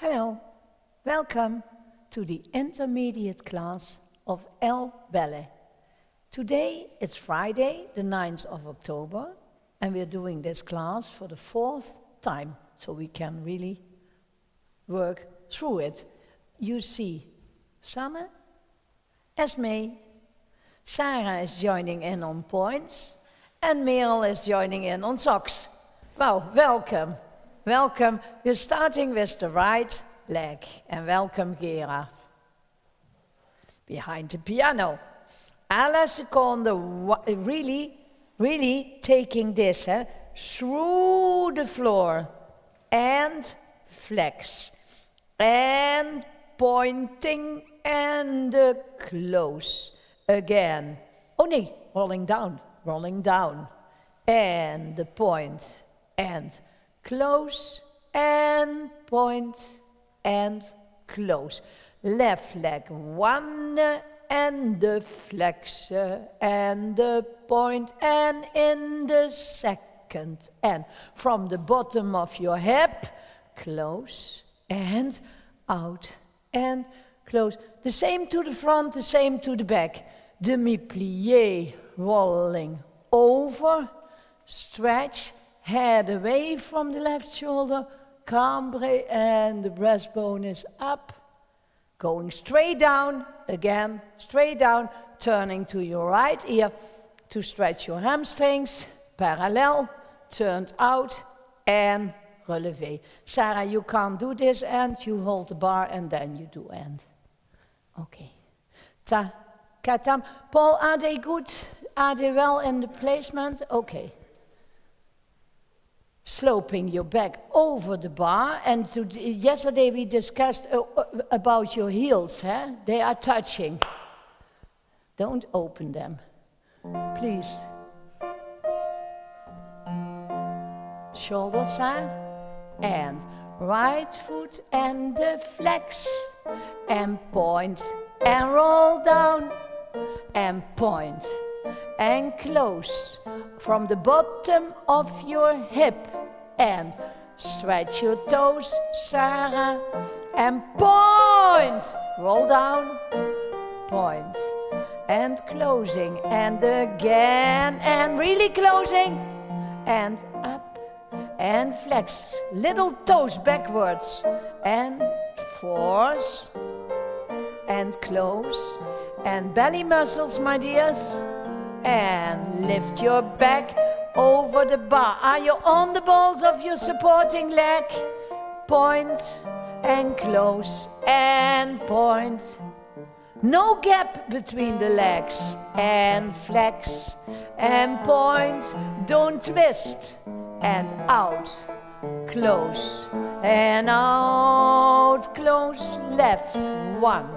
Hello, welcome to the intermediate class of LBallet. Today it's Friday, the 9th of October, and we're doing this class for the 4th time, so we can really work through it. You see Sanne, Esme, Sarah is joining in on points, and Merel is joining in on socks. Wow, welcome. Welcome. We're starting with the right leg, and welcome Gerard. Behind the piano. Alla seconda, really taking this through the floor, and flex, and pointing, and close. Again. Oh no, rolling down, and the point, and close, and point, and close. Left leg, one, and the flexor, and the point, and in the second. And from the bottom of your hip, close, and out, and close. The same to the front, the same to the back. Demi-plié, rolling over, stretch, head away from the left shoulder, cambre, and the breastbone is up. Going straight down, again, straight down, turning to your right ear to stretch your hamstrings, parallel, turned out, and relevé. Sarah, you can't do this end, you hold the bar, and then you do end. Okay. Ta, katam. Paul, are they good? Are they well in the placement? Okay. Sloping your back over the bar, and yesterday we discussed about your heels, They are touching. Don't open them, please. Shoulders, and right foot and the flex, and point, and roll down, and point, and close. From the bottom of your hip, and stretch your toes, Sarah, and point, roll down, point, and closing, and again, and really closing, and up, and flex, little toes backwards, and force, and close, and belly muscles, my dears. And lift your back over the bar. Are you on the balls of your supporting leg? Point and close and point. No gap between the legs. And flex and point. Don't twist. And out. Close. And out. Close. Left. 1,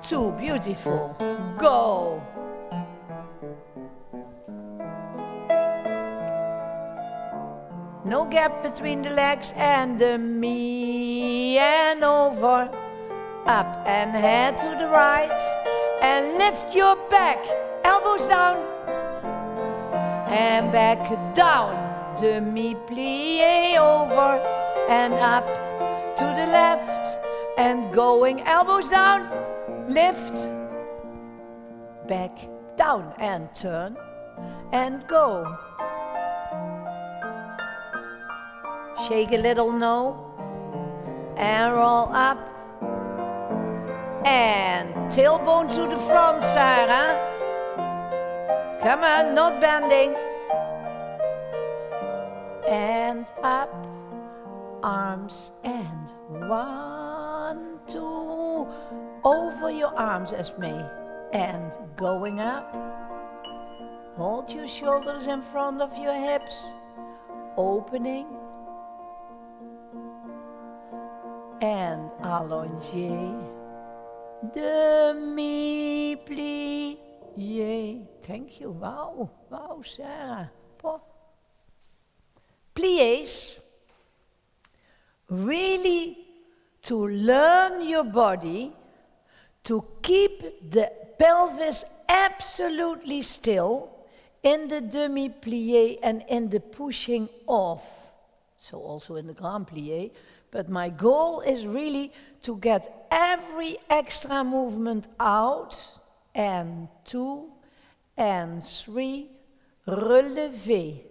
2. Beautiful. Go. No gap between the legs, and the knee, and over, up, and head to the right, and lift your back, elbows down, and back down, demi-plié over, and up to the left, and going, elbows down, lift, back down, and turn, and go. Shake a little, no, and roll up, and tailbone to the front, Sarah. Come on, not bending. And up, arms, and 1, 2, over your arms, Esme, and going up. Hold your shoulders in front of your hips, opening. And allongé, demi-plié. Thank you. Wow, wow, Sarah. Pliés, really to learn your body to keep the pelvis absolutely still in the demi-plié and in the pushing off. So also in the grand plié. But my goal is really to get every extra movement out. And 2, and 3, relevé,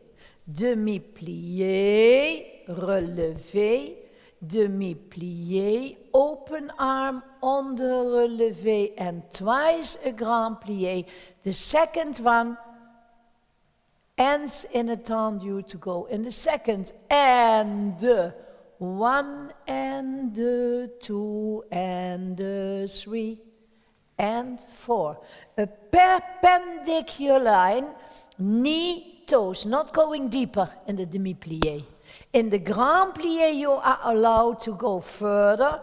demi-plié, relevé, demi-plié, open arm on the relevé, and twice a grand plié. The second one ends in a tendu to go in the second, and 1 and 2 and 3 and 4. A perpendicular line, knee, toes, not going deeper in the demi-plié. In the grand plié, you are allowed to go further,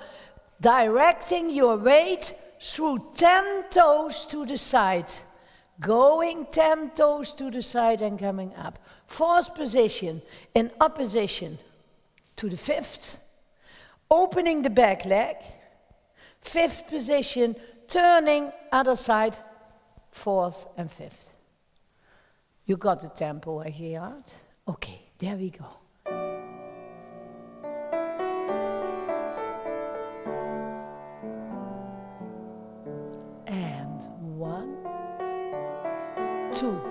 directing your weight through 10 toes to the side. Going 10 toes to the side and coming up. Fourth position, in opposition to the fifth. Opening the back leg. Fifth position, turning other side, fourth and fifth. You got the tempo, Gerard? Okay, there we go. And 1, 2,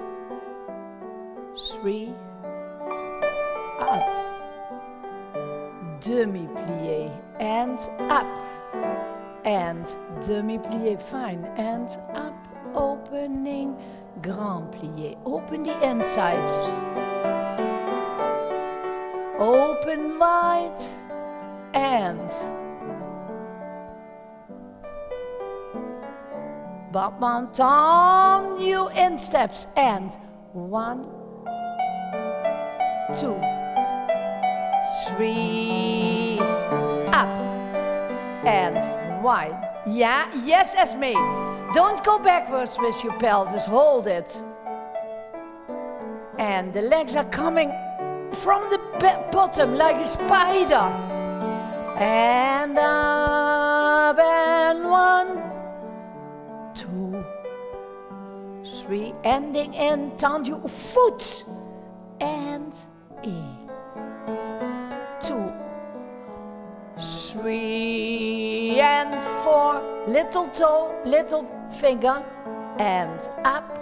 3, up, demi-plié, and up, and demi-plié, fine, and up, opening, grand plié, open the insides, open wide, and Batman down, you in steps, and 1, 2, 3, up, and wide. Yeah, yes, Esme. Don't go backwards with your pelvis, hold it. And the legs are coming from the bottom like a spider. And up, and 1, 2, 3, ending in tendu foot, and E. 2, 3, and 4, little toe, little finger, and up,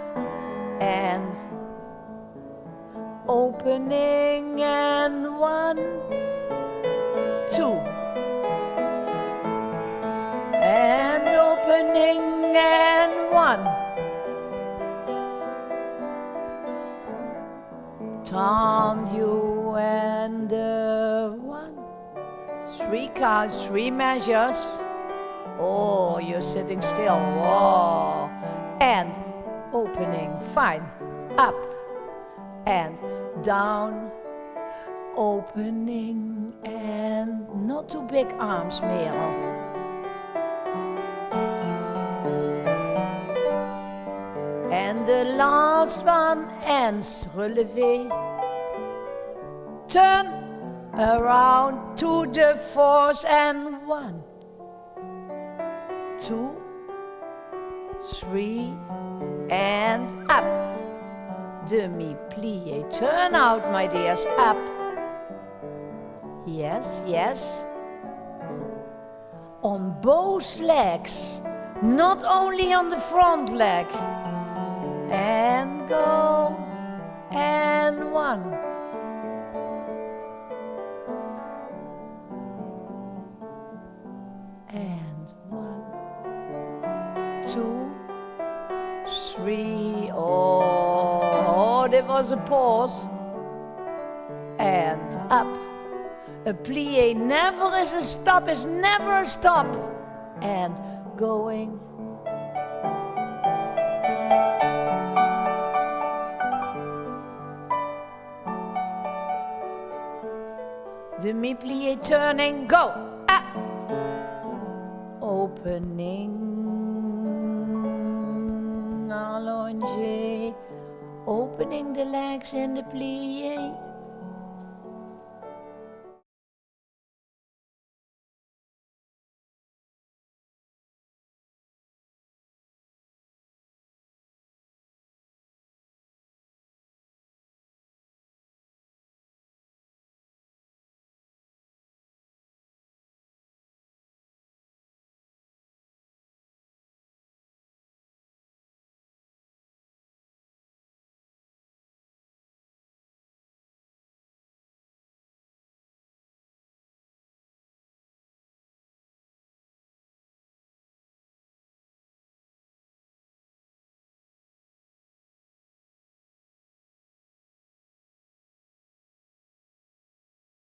and opening, and 1, 2, and opening, and 1. Tendu, and 1. 3 counts, 3 measures. Oh, you're sitting still. Whoa. And opening, fine. Up and down. Opening, and not too big arms, Merel. And the last one ends, relevé. Turn around to the fourth, and 1, 2, 3, and up. Demi-plié. Turn out, my dears, up. Yes, yes. On both legs, not only on the front leg. And go, and 1. And 1, 2, 3. Oh, there was a pause. And up. A plié never is a stop, is never a stop. And going. Demi-plié, turning, go. Up. Opening, allongé. Opening the legs in the plié.